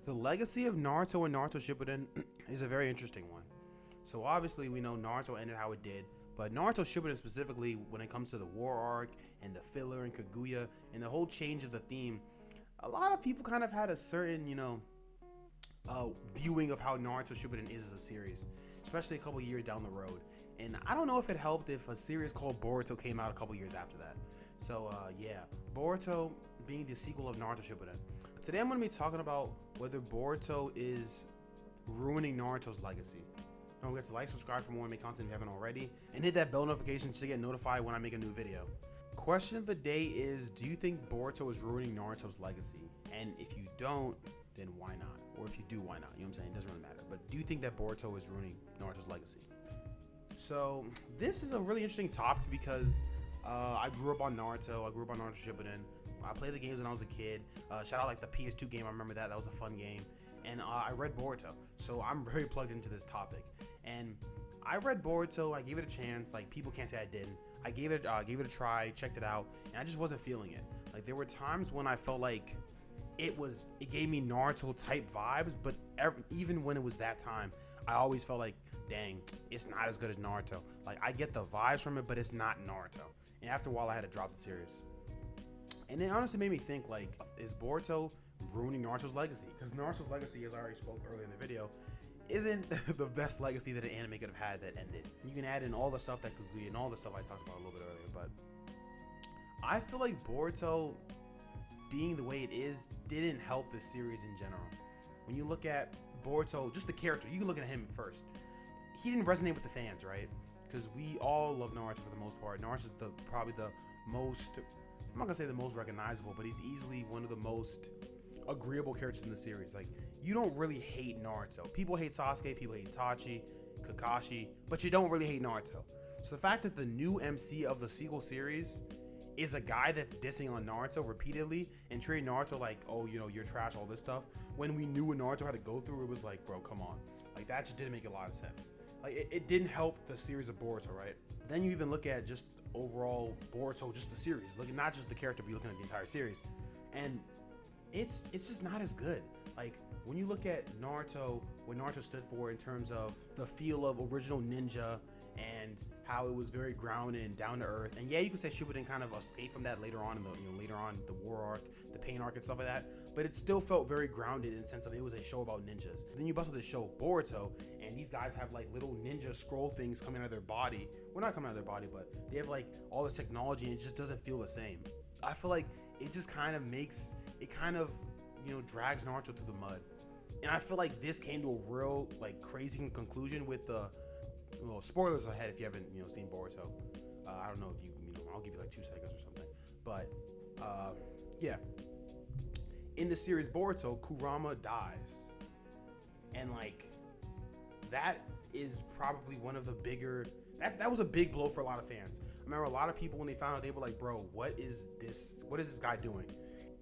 The legacy of Naruto and Naruto Shippuden is a very interesting one. So obviously we know Naruto ended how it did, but Naruto Shippuden specifically, when it comes to the war arc and the filler and Kaguya and the whole change of the theme, a lot of people kind of had a certain, viewing of how Naruto Shippuden is as a series, especially a couple years down the road. And I don't know if it helped if a series called Boruto came out a couple years after that. So yeah, Boruto being the sequel of Naruto Shippuden. Today I'm going to be talking about whether Boruto is ruining Naruto's legacy. Don't forget to like, subscribe for more anime content if you haven't already, and hit that bell notification to get notified when I make a new video. Question of the day is, do you think Boruto is ruining Naruto's legacy? And if you don't, then why not? Or if you do, why not? You know what I'm saying? It doesn't really matter. But do you think that Boruto is ruining Naruto's legacy? So this is a really interesting topic because I grew up on Naruto. I grew up on Naruto Shippuden. I played the games when I was a kid. Shout out like the PS2 game. I remember that. That was a fun game. And I read Boruto. So I'm very plugged into this topic. And I read Boruto. I gave it a chance. Like, people can't say I didn't. I gave it a try, checked it out, and I just wasn't feeling it. Like, there were times when I felt like it gave me Naruto type vibes, but even when it was that time, I always felt like, dang, it's not as good as Naruto. Like, I get the vibes from it, but it's not Naruto. And after a while, I had to drop the series. And it honestly made me think, like, is Boruto ruining Naruto's legacy? Because Naruto's legacy, as I already spoke earlier in the video, isn't the best legacy that an anime could have had that ended. You can add in all the stuff that Kaguya and all the stuff I talked about a little bit earlier, but I feel like Boruto being the way it is didn't help the series in general. When you look at Boruto, just the character, you can look at him first. He didn't resonate with the fans, right? Because we all love Naruto for the most part. Naruto's probably the most, I'm not gonna say the most recognizable, but he's easily one of the most agreeable characters in the series. Like, you don't really hate Naruto. People hate Sasuke, people hate Itachi, Kakashi, but you don't really hate Naruto. So the fact that the new MC of the sequel series is a guy that's dissing on Naruto repeatedly and treating Naruto like, oh, you're trash, all this stuff, when we knew what Naruto had to go through, it was like, bro, come on. Like, that just didn't make a lot of sense. Like, it didn't help the series of Boruto, right? Then you even look at just overall Boruto, just the series, looking not just the character, but you're looking at the entire series, and it's just not as good. Like, when you look at Naruto, what Naruto stood for in terms of the feel of original ninja and how it was very grounded and down to earth, and yeah, you could say Shippuden kind of escaped from that later on in the war arc, the pain arc and stuff like that, but it still felt very grounded in the sense of it was a show about ninjas. Then you bust with the show Boruto, and these guys have like little ninja scroll things coming out of their body. Well, not coming out of their body, but they have like all this technology, and it just doesn't feel the same. I feel like it just kind of drags Naruto through the mud. And I feel like this came to a real like crazy conclusion with the spoilers ahead if you haven't seen Boruto. I don't know if I'll give you like 2 seconds or something. But yeah, in the series Boruto, Kurama dies, and like that is probably one of the bigger. That was a big blow for a lot of fans. I remember a lot of people when they found out, they were like, bro, what is this guy doing?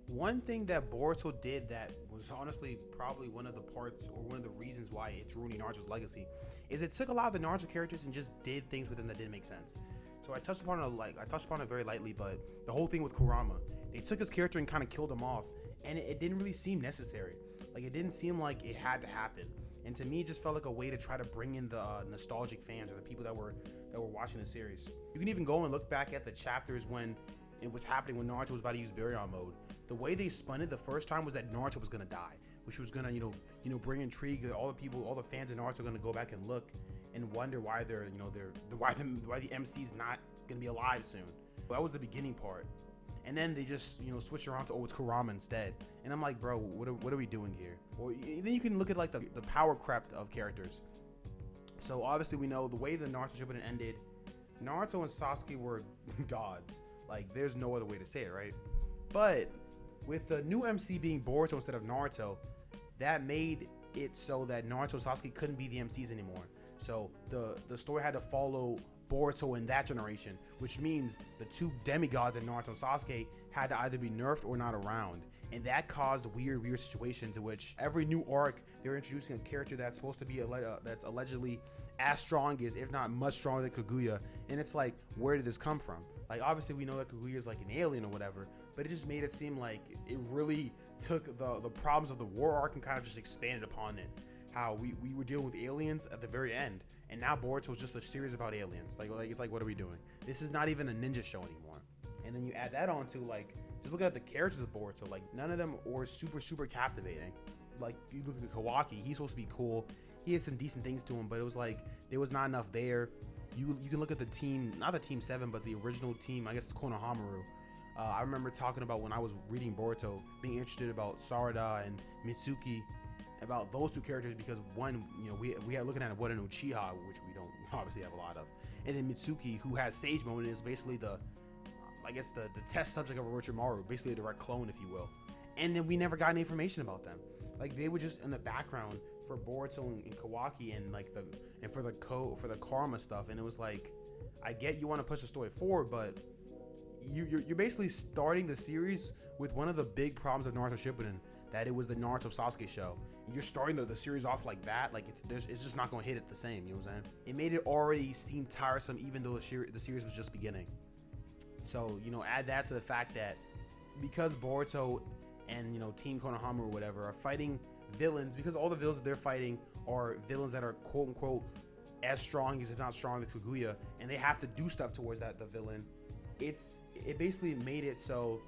One thing that Boruto did that was honestly probably one of the parts or one of the reasons why it's ruining Naruto's legacy is it took a lot of the Naruto characters and just did things with them that didn't make sense. So I touched upon it very lightly, but the whole thing with Kurama, they took his character and kind of killed him off, and it didn't really seem necessary. Like, it didn't seem like it had to happen. And to me, it just felt like a way to try to bring in the nostalgic fans or the people that were watching the series. You can even go and look back at the chapters when it was happening, when Naruto was about to use Baryon mode. The way they spun it the first time was that Naruto was gonna die, which was gonna bring intrigue. All the fans of Naruto are gonna go back and look and wonder why why the MC's not gonna be alive soon. That was the beginning part, and then they just switch around to, oh, it's Kurama instead. And I'm like, bro, what are we doing here? Or then you can look at like the power crept of characters. So obviously we know the way the Naruto Shippuden ended, Naruto and Sasuke were gods. Like, there's no other way to say it, right? But with the new MC being Boruto instead of Naruto, that made it so that Naruto and Sasuke couldn't be the MCs anymore. So the story had to follow Boruto in that generation, which means the two demigods in Naruto and Sasuke had to either be nerfed or not around. And that caused a weird situation to which every new arc, they're introducing a character that's supposed to be that's allegedly as strong as, if not much stronger than Kaguya. And it's like, where did this come from? Like, obviously we know that Kaguya is like an alien or whatever, but it just made it seem like it really took the problems of the war arc and kind of just expanded upon it. How we were dealing with aliens at the very end, and now Boruto is just a series about aliens. Like it's like, what are we doing? This is not even a ninja show anymore. And then you add that on to like, just looking at the characters of Boruto, like none of them were super captivating. Like you look at Kawaki, he's supposed to be cool. He had some decent things to him, but it was like there was not enough there. You can look at the team, not the Team 7, but the original team, I guess it's Konohamaru. I remember talking about when I was reading Boruto, being interested about Sarada and Mitsuki, about those two characters, because one, you know, we are looking at what an Uchiha, which we don't obviously have a lot of, and then Mitsuki, who has Sage Mode and is basically the test subject of Orochimaru, basically a direct clone, if you will. And then we never got any information about them. Like they were just in the background for Boruto and Kawaki, and like for the Kurama stuff. And it was like, I get you want to push the story forward, but you're basically starting the series with one of the big problems of Naruto Shippuden, that it was the Naruto Sasuke show. You're starting the series off like that, like it's just not going to hit it the same. You know what I'm saying? It made it already seem tiresome, even though the series was just beginning. So, you know, add that to the fact that because Boruto and, you know, Team Konohamaru or whatever are fighting villains, because all the villains that they're fighting are villains that are quote unquote as strong as, if not stronger than Kaguya, and they have to do stuff towards the villain. It basically made it so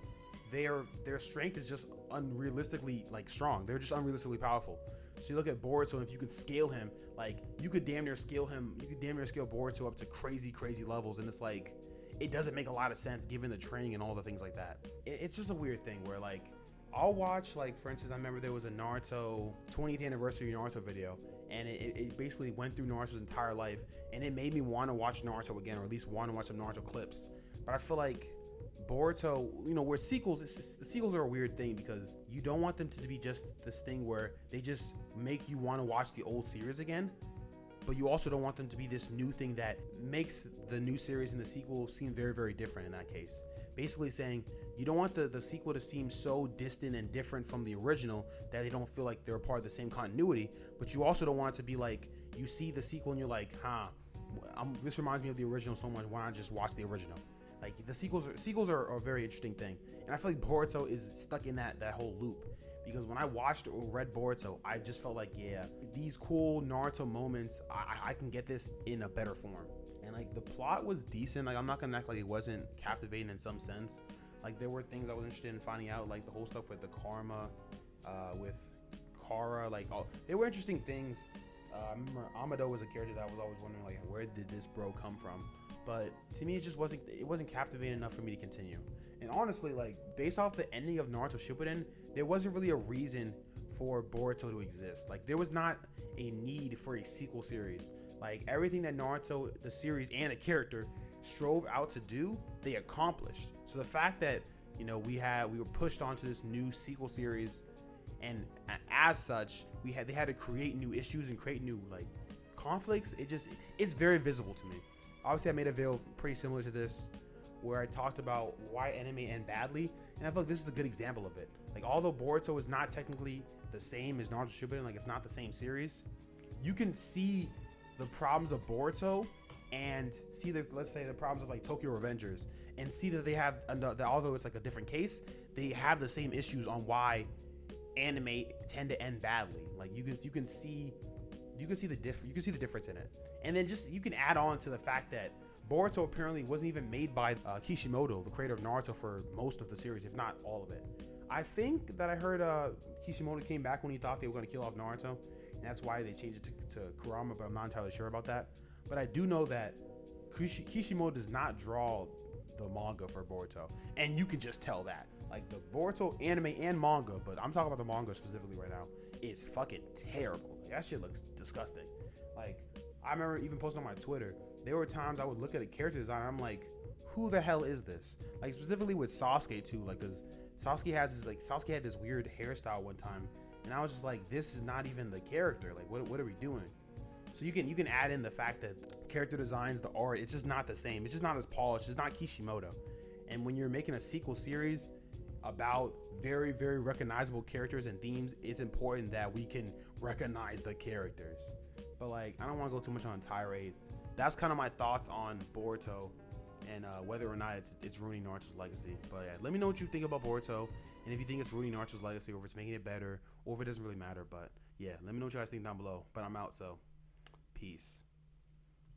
their strength is just unrealistically like strong. They're just unrealistically powerful. So you look at Boruto, and if you can scale him, like you could damn near scale Boruto up to crazy levels, and it's like, it doesn't make a lot of sense given the training and all the things like that. It's just a weird thing where like, I'll watch, like for instance, I remember there was a Naruto 20th anniversary Naruto video, and it basically went through Naruto's entire life, and it made me want to watch Naruto again, or at least want to watch some Naruto clips. But I feel like Boruto, you know, where sequels, the sequels are a weird thing, because you don't want them to be just this thing where they just make you want to watch the old series again, but you also don't want them to be this new thing that makes the new series and the sequel seem very different in that case. Basically saying, you don't want the sequel to seem so distant and different from the original that they don't feel like they're a part of the same continuity, but you also don't want it to be like, you see the sequel and you're like, this reminds me of the original so much, why not just watch the original? Like the sequels are a very interesting thing, and I feel like Boruto is stuck in that whole loop, because when I watched or read Boruto, I just felt like, yeah, these cool Naruto moments, I can get this in a better form. And like the plot was decent. Like I'm not gonna act like it wasn't captivating in some sense. Like there were things I was interested in finding out, like the whole stuff with the Karma, with Kara, like they were interesting things. I remember Amado was a character that I was always wondering, like, where did this bro come from? But to me, it wasn't captivating enough for me to continue. And honestly, like based off the ending of Naruto Shippuden, there wasn't really a reason for Boruto to exist. Like there was not a need for a sequel series. Like everything that Naruto, the series and the character, strove out to do, they accomplished. So the fact that, you know, we were pushed onto this new sequel series, and as such, they had to create new issues and create new like conflicts. It's very visible to me. Obviously, I made a video pretty similar to this, where I talked about why anime end badly, and I feel like this is a good example of it. Like although Boruto is not technically the same as Naruto Shippuden, like it's not the same series, you can see the problems of Boruto and see let's say the problems of like Tokyo Revengers, and see that they have, although it's like a different case, they have the same issues on why anime tend to end badly. Like you can see the difference in it. And then just you can add on to the fact that Boruto apparently wasn't even made by Kishimoto, the creator of Naruto, for most of the series, if not all of it. I think that I heard Kishimoto came back when he thought they were going to kill off Naruto, and that's why they changed it to Kurama, but I'm not entirely sure about that. But I do know that Kishimoto does not draw the manga for Boruto, and you can just tell that. Like the Boruto anime and manga, but I'm talking about the manga specifically right now, is fucking terrible. Like, that shit looks disgusting. Like I remember even posting on my Twitter, there were times I would look at a character design and I'm like, who the hell is this? Like specifically with Sasuke too, like because Sasuke had this weird hairstyle one time, and I was just like, this is not even the character. Like what are we doing? So you can add in the fact that character designs, the art, it's just not the same. It's just not as polished. It's not Kishimoto. And when you're making a sequel series about very recognizable characters and themes, it's important that we can recognize the characters. But like, I don't want to go too much on tirade. That's kind of my thoughts on Boruto, and whether or not it's ruining Naruto's legacy. But yeah, let me know what you think about Boruto, And if you think it's ruining Naruto's legacy, or if it's making it better, or if it doesn't really matter. But yeah, let me know what you guys think down below. But I'm out, so peace.